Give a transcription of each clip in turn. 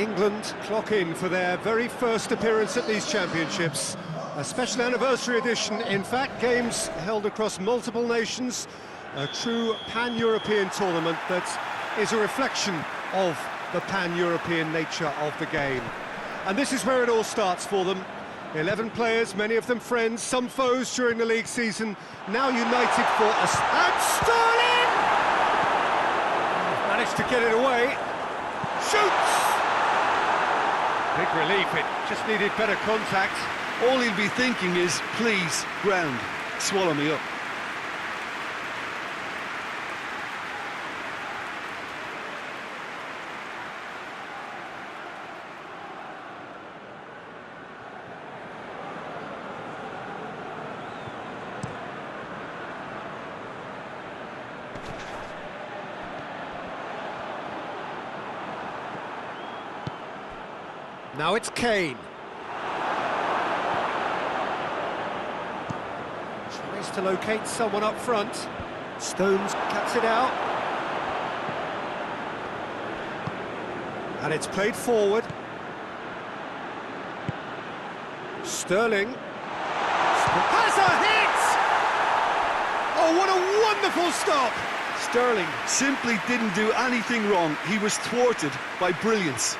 England clock in for their very first appearance at these championships. A special anniversary edition, in fact, games held across multiple nations, a true pan-European tournament that is a reflection of the pan-European nature of the game. And this is where it all starts for them. 11 players, many of them friends, some foes during the league season, now united for us. And Sterling! Managed to get it away. Shoots! Big relief, it just needed better contact. All he'll be thinking is, please, ground, swallow me up. Now it's Kane. Tries to locate someone up front. Stones cuts it out. And it's played forward. Sterling. Has a hit! Oh, what a wonderful stop! Sterling simply didn't do anything wrong. He was thwarted by brilliance.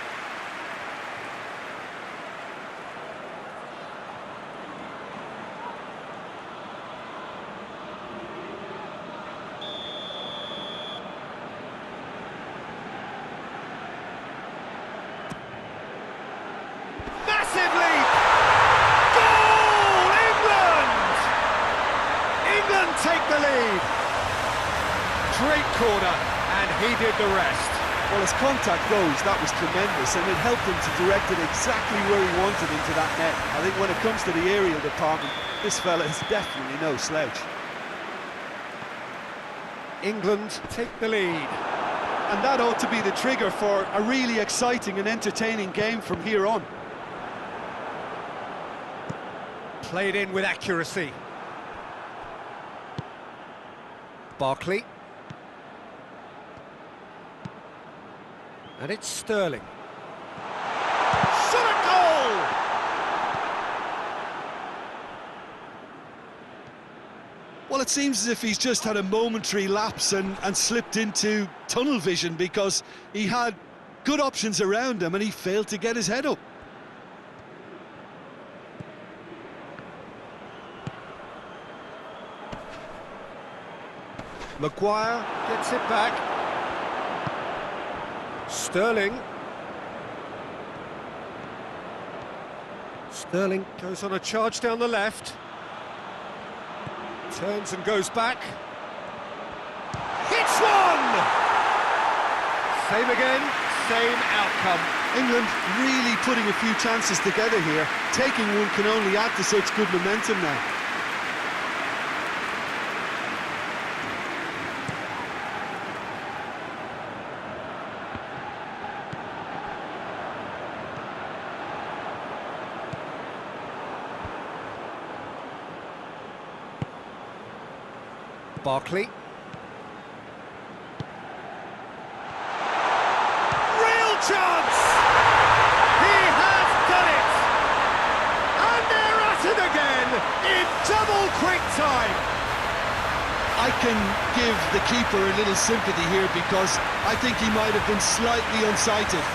Take the lead. Great corner, and he did the rest. Well, as contact goes, that was tremendous, and it helped him to direct it exactly where he wanted into that net. I think when it comes to the aerial department, this fella is definitely no slouch. England take the lead. And that ought to be the trigger for a really exciting and entertaining game from here on. Played in with accuracy. Barkley. And it's Sterling. Shot a goal! Well, it seems as if he's just had a momentary lapse and slipped into tunnel vision, because he had good options around him and he failed to get his head up. Maguire gets it back. Sterling. Sterling goes on a charge down the left. Turns and goes back. Hits one! Same again, same outcome. England really putting a few chances together here. Taking one can only add to such good momentum now. Barkley. Real chance! He has done it! And they're at it again in double quick time! I can give the keeper a little sympathy here, because I think he might have been slightly unsighted.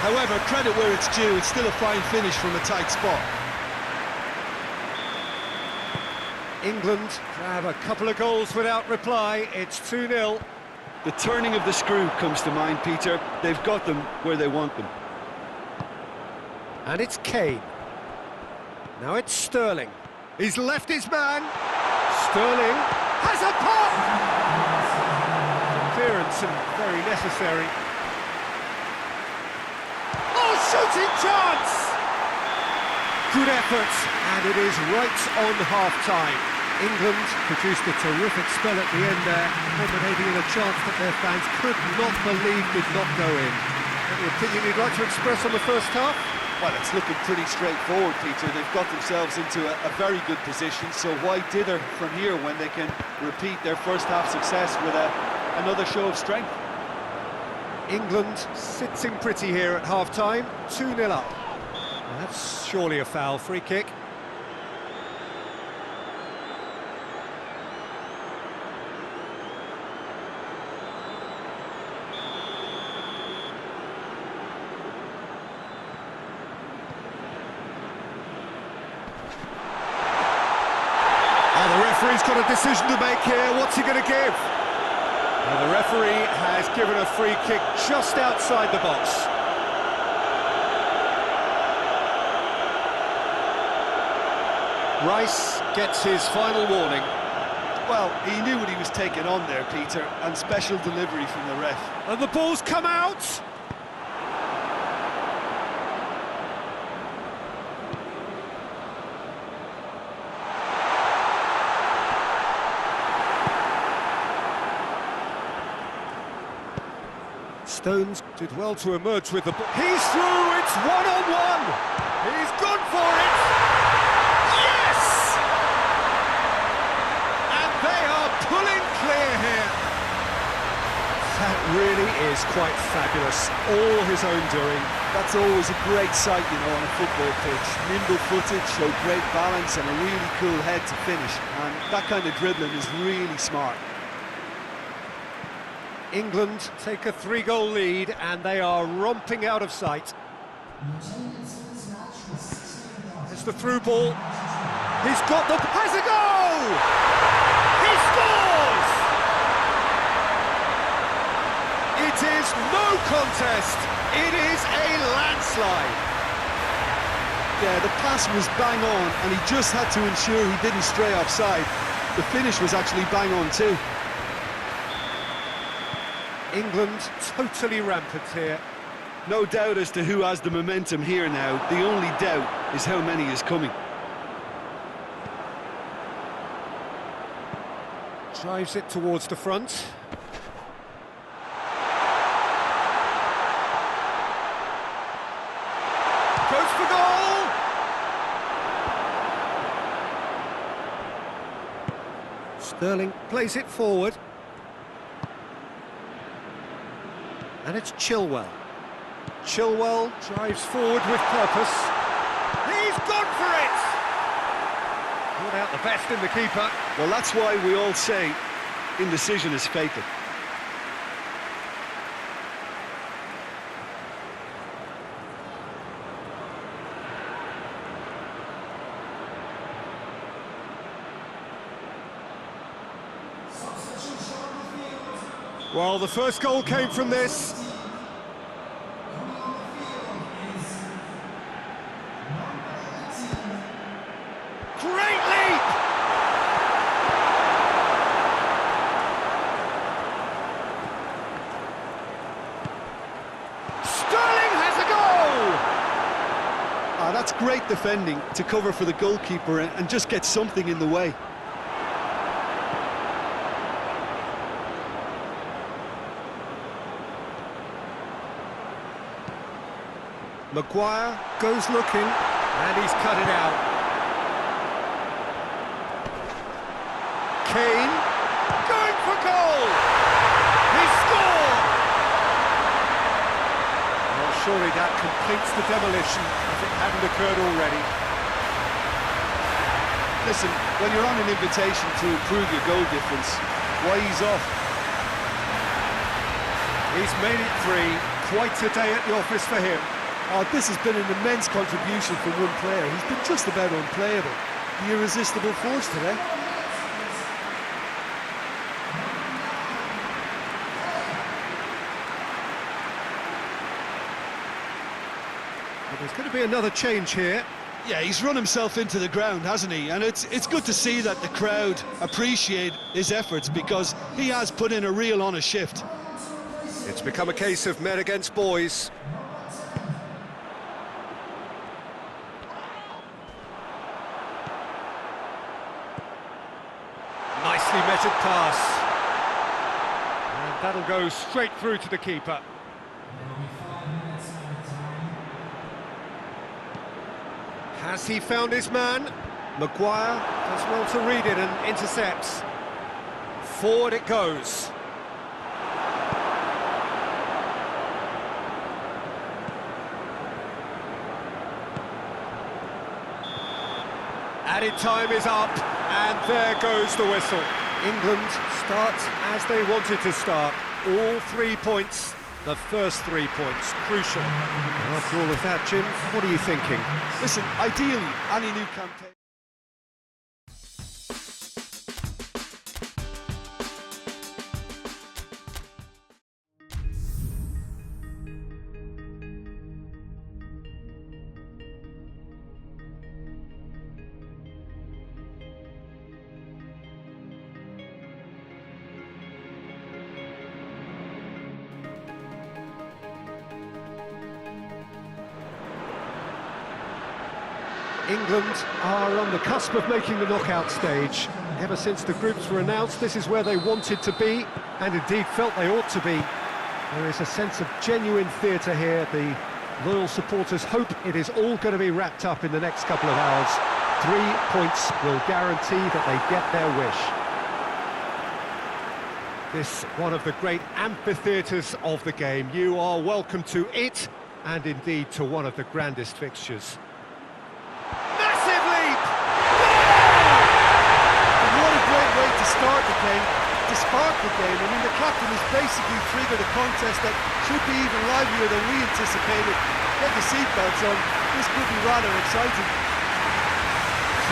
However, credit where it's due, it's still a fine finish from a tight spot. England grab a couple of goals without reply. It's 2-0. The turning of the screw comes to mind, Peter. They've got them where they want them. And it's Kane. Now it's Sterling. He's left his man. Sterling has a pop! Clearance and very necessary. Oh, shooting chance! Good effort, and it is right on half-time. England produced a terrific spell at the end there, culminating in a chance that their fans could not believe did not go in. Any opinion you'd like to express on the first half? Well, it's looking pretty straightforward, Peter. They've got themselves into a very good position, so why dither from here when they can repeat their first half success with another show of strength? England sitting pretty here at half-time, 2-0 up. And that's surely a foul, free kick. Oh, the referee's got a decision to make here. What's he going to give? And the referee has given a free kick just outside the box. Rice gets his final warning. Well, he knew what he was taking on there, Peter, and special delivery from the ref. And the ball's come out! Stones did well to emerge with the ball. He's through, it's one-on-one! He's gone for it! Yes! And they are pulling clear here. That really is quite fabulous, all his own doing. That's always a great sight, you know, on a football pitch. Nimble-footed, showed great balance and a really cool head to finish. And that kind of dribbling is really smart. England take a 3-goal lead and they are romping out of sight. It's the through ball. He's got the... has a goal! He scores! It is no contest. It is a landslide. Yeah, the pass was bang on and he just had to ensure he didn't stray offside. The finish was actually bang on too. England totally rampant here. No doubt as to who has the momentum here now. The only doubt is how many is coming. Drives it towards the front. Goes for goal! Sterling plays it forward. And it's Chilwell. Chilwell drives forward with purpose. He's gone for it! Brought out the best in the keeper. Well, that's why we all say indecision is fatal. Well, the first goal came from this. Great leap! Sterling has a goal! Ah, that's great defending to cover for the goalkeeper and just get something in the way. Maguire goes looking, and he's cut it out. Kane, going for goal! He scored! Well, surely that completes the demolition, if it hadn't occurred already. Listen, when you're on an invitation to improve your goal difference, why ease off? He's made it 3, quite a day at the office for him. Oh, this has been an immense contribution from one player. He's been just about unplayable. The irresistible force today. But there's going to be another change here. Yeah, he's run himself into the ground, hasn't he? And it's good to see that the crowd appreciate his efforts because he has put in a real honest shift. It's become a case of men against boys. Nicely measured pass. And that'll go straight through to the keeper. Has he found his man? Maguire does well to read it and intercepts. Forward it goes. Added time is up, and there goes the whistle. England start as they wanted to start. All 3 points, the first 3 points, crucial. And after all of that, Jim, what are you thinking? Listen, ideally, any new campaign... England are on the cusp of making the knockout stage. Ever since the groups were announced, this is where they wanted to be, and indeed felt they ought to be. There is a sense of genuine theatre here. The loyal supporters hope it is all going to be wrapped up in the next couple of hours. 3 points will guarantee that they get their wish. This, one of the great amphitheatres of the game. You are welcome to it, and indeed to one of the grandest fixtures. Start the game, to spark the game. I mean, the captain has basically triggered a contest that should be even livelier than we anticipated. Get the seatbelts on, this could be rather exciting.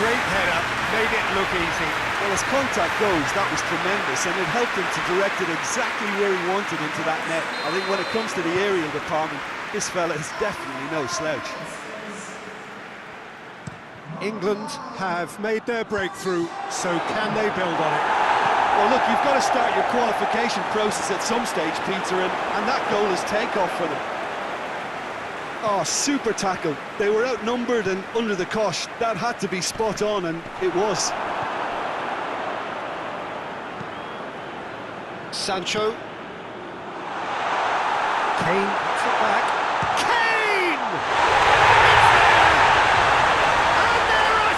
Great header, made it look easy. Well, as contact goes, that was tremendous, and it helped him to direct it exactly where he wanted into that net. I think when it comes to the aerial department, this fella is definitely no slouch. England have made their breakthrough, so can they build on it? Well, look, you've got to start your qualification process at some stage, Peter, and that goal is takeoff for them. Oh, super tackle. They were outnumbered and under the cosh. That had to be spot on, and it was. Sancho. Kane puts it back.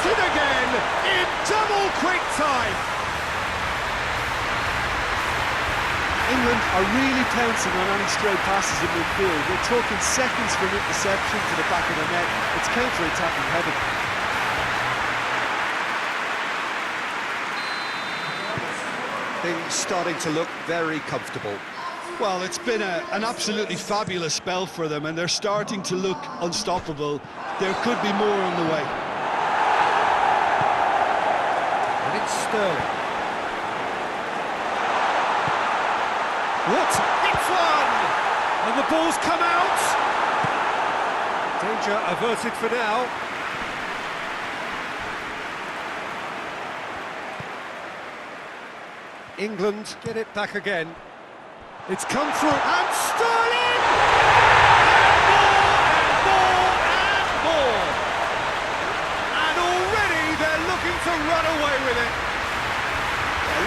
Again in double quick time. England are really pouncing on any stray passes in midfield. They're talking seconds from interception to the back of the net. It's counter-attacking heaven. Things starting to look very comfortable. Well, it's been an absolutely fabulous spell for them, and they're starting to look unstoppable. There could be more on the way. Sterling. What? It's one! And the ball's come out! Danger averted for now. England get it back again. It's come through, and Sterling! And more! And already they're looking to run away with it.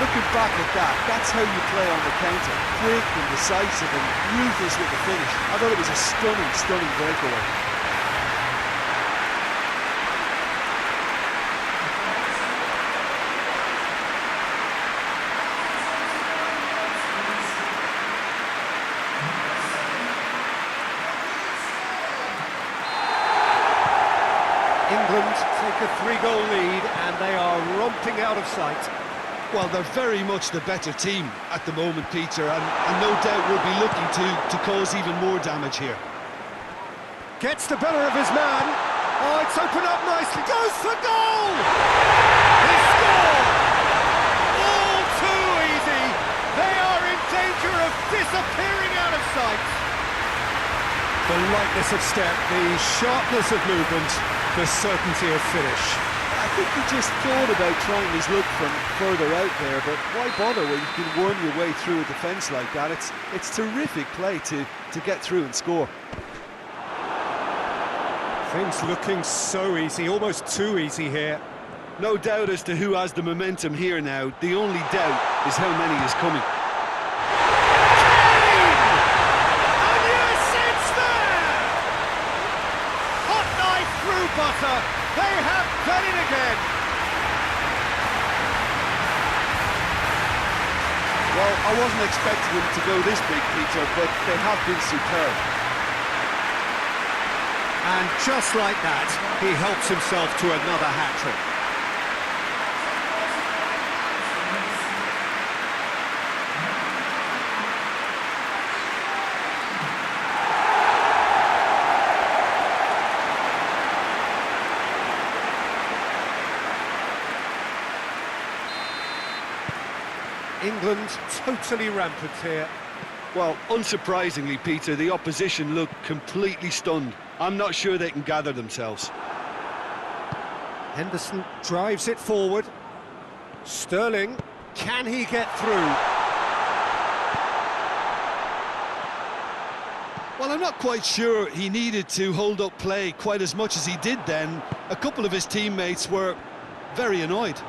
Looking back at that, that's how you play on the counter. Quick and decisive and ruthless with the finish. I thought it was a stunning, stunning breakaway. England take a 3-goal lead and they are romping out of sight. Well, they're very much the better team at the moment, Peter, and no doubt will be looking to cause even more damage here. Gets the better of his man. Oh, it's opened up nicely. Goes for goal! He scored! All too easy. They are in danger of disappearing out of sight. The lightness of step, the sharpness of movement, the certainty of finish. I think he just thought about trying his luck from further out there, but why bother when you can worm your way through a defence like that? It's terrific play to get through and score. Things looking so easy, almost too easy here. No doubt as to who has the momentum here now. The only doubt is how many is coming. And yes, it's there! Hot knife through butter. They have done it again. Well, I wasn't expecting them to go this big, Peter, but they have been superb. And just like that, he helps himself to another hat-trick. England totally rampant here. Well, unsurprisingly, Peter, the opposition look completely stunned. I'm not sure they can gather themselves. Henderson drives it forward. Sterling, can he get through? Well, I'm not quite sure he needed to hold up play quite as much as he did then. A couple of his teammates were very annoyed.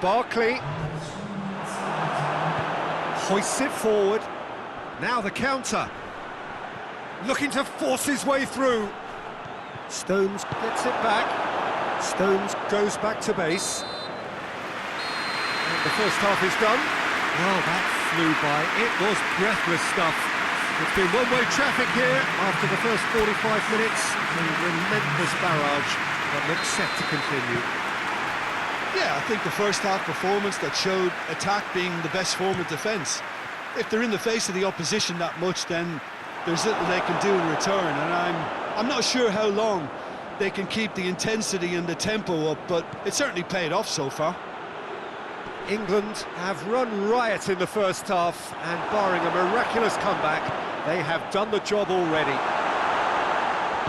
Barkley hoists it forward. Now the counter. Looking to force his way through. Stones gets it back. Stones goes back to base. And the first half is done. Well, that flew by. It was breathless stuff. It's been one-way traffic here after the first 45 minutes. A relentless barrage that looks set to continue. Yeah, I think the first half performance that showed attack being the best form of defence. If they're in the face of the opposition that much, then there's little they can do in return, and I'm not sure how long they can keep the intensity and the tempo up, but it certainly paid off so far. England have run riot in the first half, and barring a miraculous comeback, they have done the job already.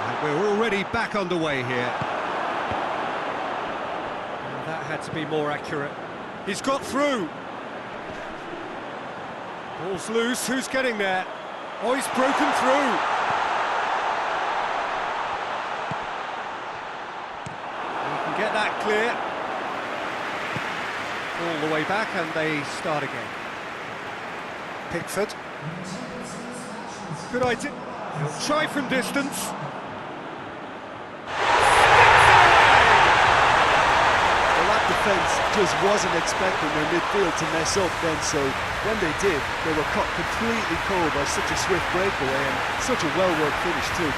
And we're already back underway here. That had to be more accurate. He's got through. Ball's loose, who's getting there? Oh, he's broken through. He can get that clear. All the way back, and they start again. Pickford. Good idea. He'll try from distance. Defence just wasn't expecting their midfield to mess up then, so when they did, they were caught completely cold by such a swift breakaway and such a well-worked finish too.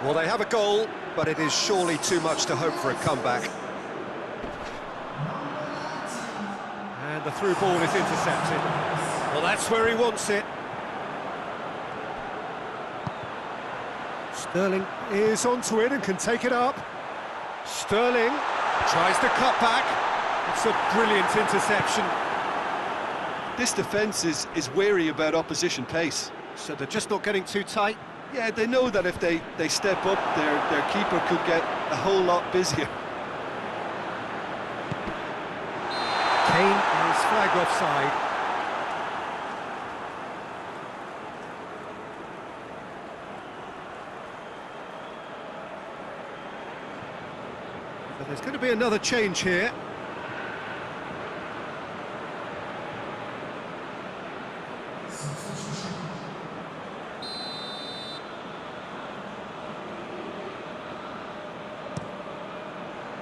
Well, they have a goal, but it is surely too much to hope for a comeback. And the through ball is intercepted. Well, that's where he wants it. Sterling is onto it and can take it up. Sterling tries to cut back. It's a brilliant interception. This defence is wary about opposition pace. So they're just not getting too tight. Yeah, they know that if they step up, their keeper could get a whole lot busier. Kane is flagged offside. But there's going to be another change here.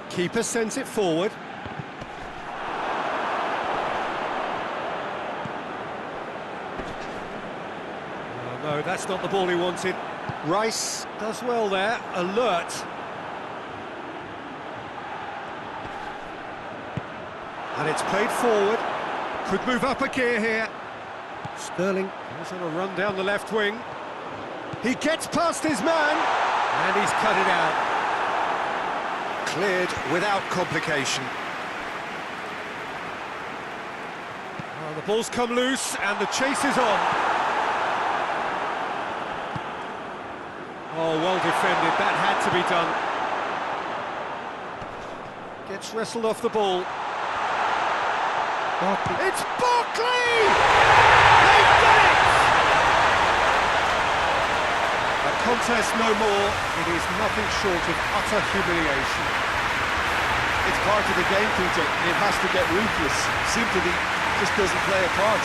Keeper sends it forward. Oh, no, that's not the ball he wanted. Rice does well there, alert. And it's played forward. Could move up a gear here. Sterling goes on a run down the left wing. He gets past his man, and he's cut it out. Cleared without complication. Oh, the ball's come loose and the chase is on. Oh, well defended, that had to be done. Gets wrestled off the ball. Barkley. It's Barkley! They've done it! A contest no more. It is nothing short of utter humiliation. It's part of the game, Peter. It has to get ruthless. Sympathy just doesn't play a part.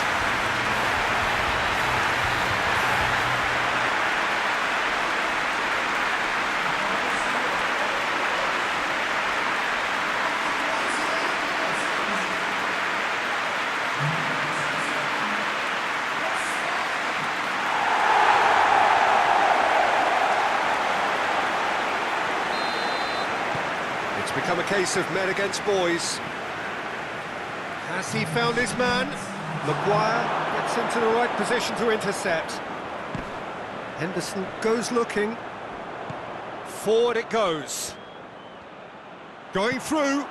It's become a case of men against boys. Has he found his man? Maguire gets into the right position to intercept. Henderson goes looking. Forward it goes. Going through.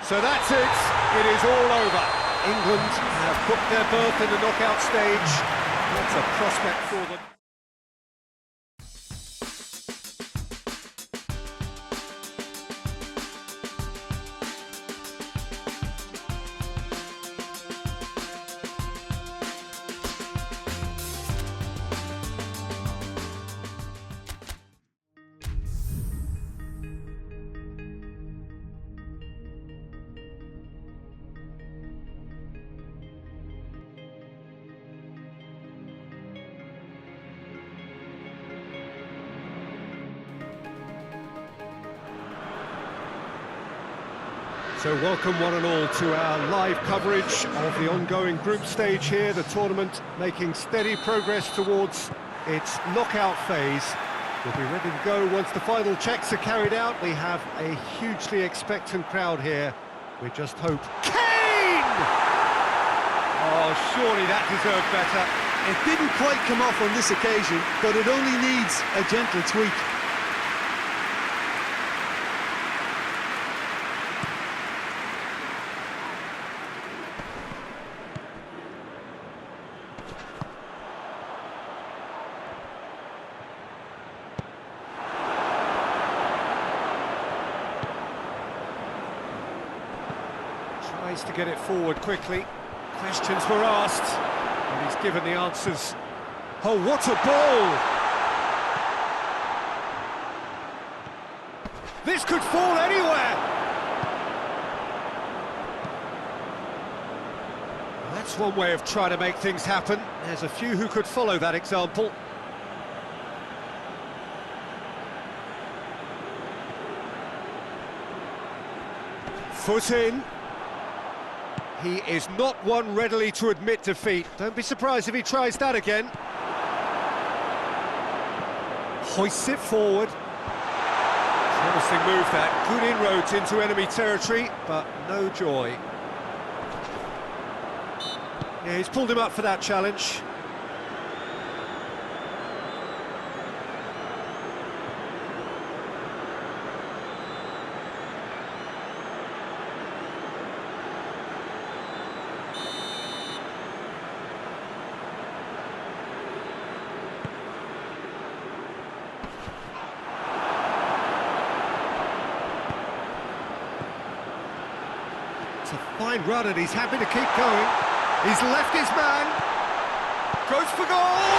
So that's it. It is all over. England have booked their berth in the knockout stage. That's a prospect for them. So welcome one and all to our live coverage of the ongoing group stage here, the tournament making steady progress towards its knockout phase. We'll be ready to go once the final checks are carried out. We have a hugely expectant crowd here. We just hope... Kane! Oh, surely that deserved better. It didn't quite come off on this occasion, but it only needs a gentle tweak. Tries to get it forward quickly. Questions were asked, and he's given the answers. Oh, what a ball! This could fall anywhere! That's one way of trying to make things happen. There's a few who could follow that example. Foot in. He is not one readily to admit defeat. Don't be surprised if he tries that again. Hoists it forward. Promising move that. Good inroads into enemy territory, but no joy. Yeah, he's pulled him up for that challenge. It's a fine run and he's happy to keep going. He's left his man. Goes for goal!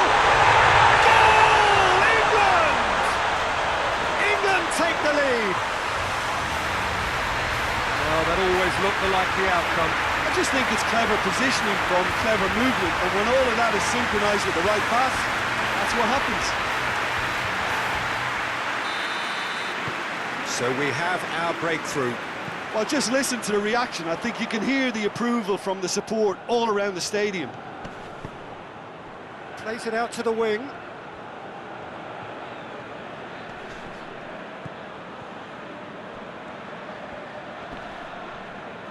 Goal! England! England take the lead. Well, that always looked the likely outcome. I just think it's clever positioning from clever movement, and when all of that is synchronised with the right pass, that's what happens. So we have our breakthrough. Well, just listen to the reaction. I think you can hear the approval from the support all around the stadium. Plays it out to the wing.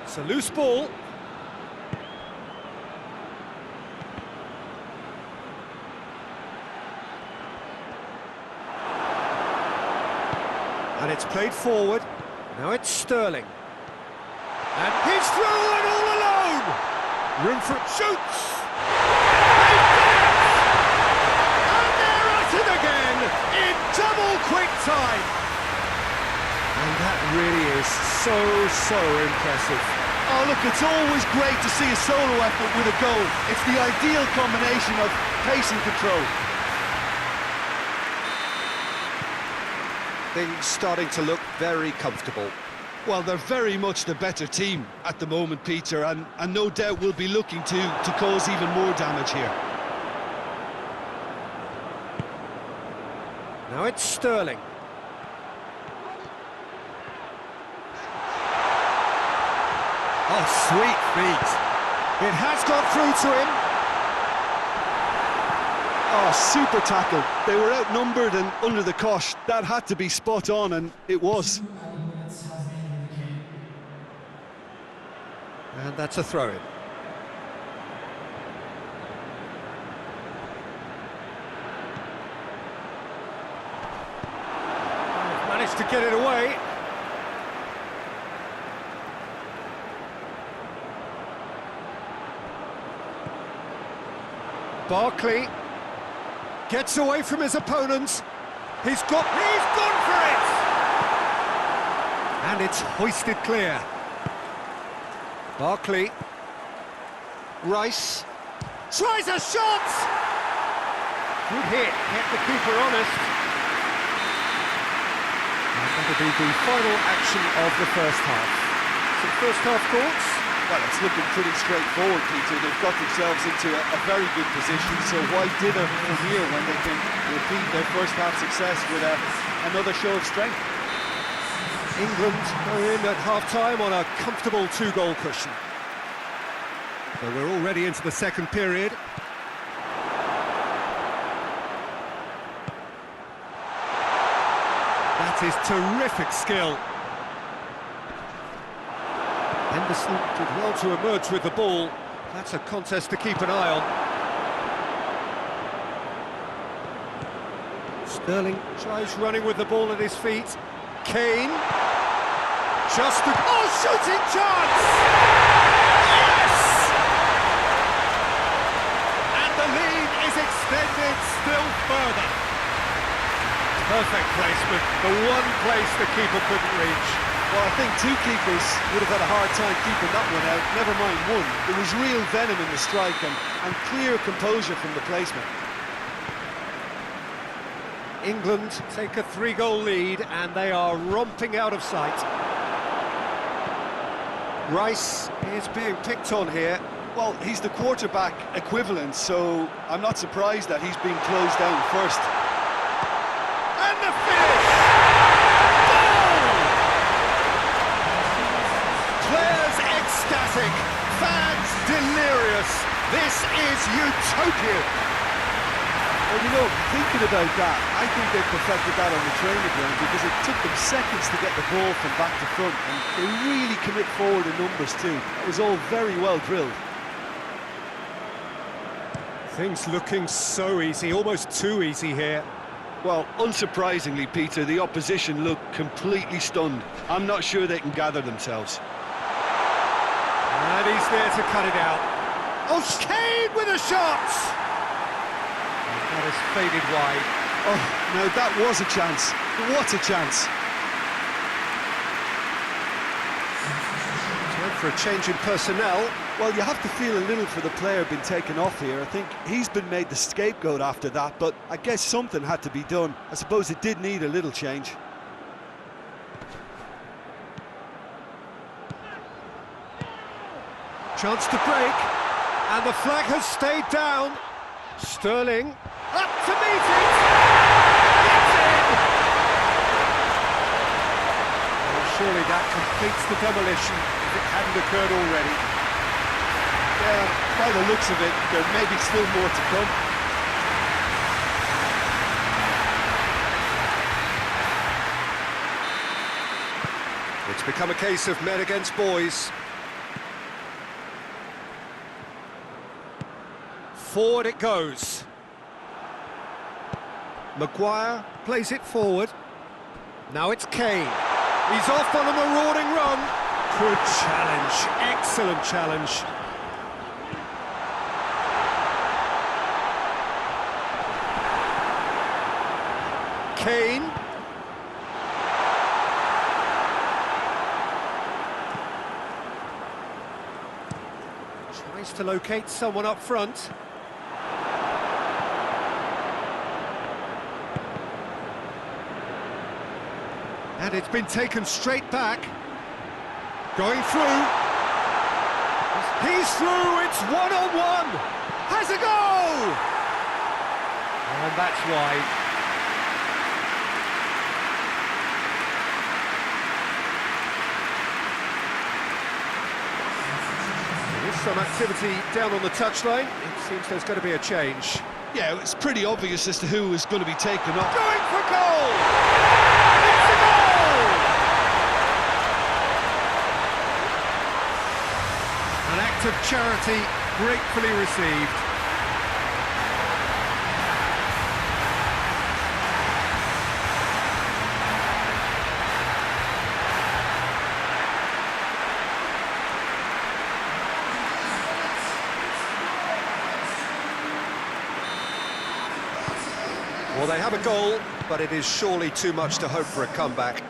It's a loose ball. And it's played forward. Now it's Sterling. And he's through and all alone! Room for it, shoots! They've done it! And they're at it again in double quick time! And that really is so impressive. Oh, look, it's always great to see a solo effort with a goal. It's the ideal combination of pace and control. Things starting to look very comfortable. Well, they're very much the better team at the moment, Peter, and no doubt will be looking to cause even more damage here. Now it's Sterling. Oh, sweet feet. It has got through to him. Oh, super tackle. They were outnumbered and under the cosh. That had to be spot on, and it was. And that's a throw-in. Managed to get it away. Barkley gets away from his opponents. He's gone for it! And it's hoisted clear. Barkley. Rice tries a shot! Good hit, kept the keeper honest. And that'll be the final action of the first half. So first half thoughts? Well, it's looking pretty straightforward, Peter. They've got themselves into a very good position, so why dither from here when they can repeat their first half success with another show of strength? England are in at half-time on a comfortable two-goal cushion. But we're already into the second period. That is terrific skill. Henderson did well to emerge with the ball. That's a contest to keep an eye on. Sterling tries running with the ball at his feet. Kane. Just a... Oh, shooting chance! Yes! And the lead is extended still further. Perfect placement, the one place the keeper couldn't reach. Well, I think two keepers would have had a hard time keeping that one out, never mind one. There was real venom in the strike and clear composure from the placement. England take a 3-goal lead and they are romping out of sight. Rice is being picked on here. Well, he's the quarterback equivalent, so I'm not surprised that he's being closed down first. And the finish! Goal! Players ecstatic, fans delirious. This is utopian. Well, you know, thinking about that, I think they perfected that on the training ground because it took them seconds to get the ball from back to front, and they really commit forward in numbers too. It was all very well drilled. Things looking so easy, almost too easy here. Well, unsurprisingly, Peter, the opposition look completely stunned. I'm not sure they can gather themselves. And he's there to cut it out. Oh, Kane with a shot! That has faded wide. Oh, no, that was a chance. What a chance. Time for a change in personnel. Well, you have to feel a little for the player being taken off here. I think he's been made the scapegoat after that, but I guess something had to be done. I suppose it did need a little change. Chance to break, and the flag has stayed down. Sterling up to meet it. It's in. Well, surely that completes the demolition if it hadn't occurred already. Yeah, by the looks of it, there may be still more to come. It's become a case of men against boys. Forward it goes. Maguire plays it forward. Now it's Kane. He's off on a marauding run. Good challenge, excellent challenge. Kane. Tries to locate someone up front. And it's been taken straight back. Going through. He's through, it's one-on-one. Has a goal! And that's wide. There is some activity down on the touchline. It seems there's going to be a change. Yeah, it's pretty obvious as to who is going to be taken off. Going for goal! It's a goal! act of charity gratefully received. Well, they have a goal, but it is surely too much to hope for a comeback.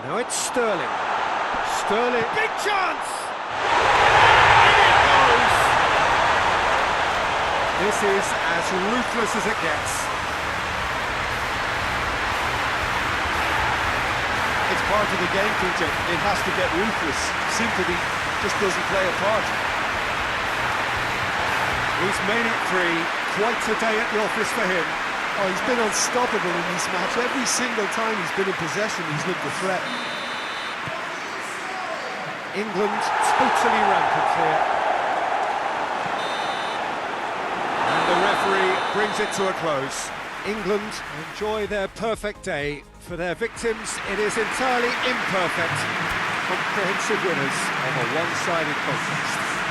Now it's Sterling. Sterling, big chance! In it goes! This is as ruthless as it gets. It's part of the game, Peter. It has to get ruthless. Sympathy just doesn't play a part. He's made it 3. Quite a day at the office for him. Oh, he's been unstoppable in this match. Every single time he's been in possession, he's looked a threat. England totally rampant here. And the referee brings it to a close. England enjoy their perfect day. For their victims, it is entirely imperfect. Comprehensive winners of a one-sided contest.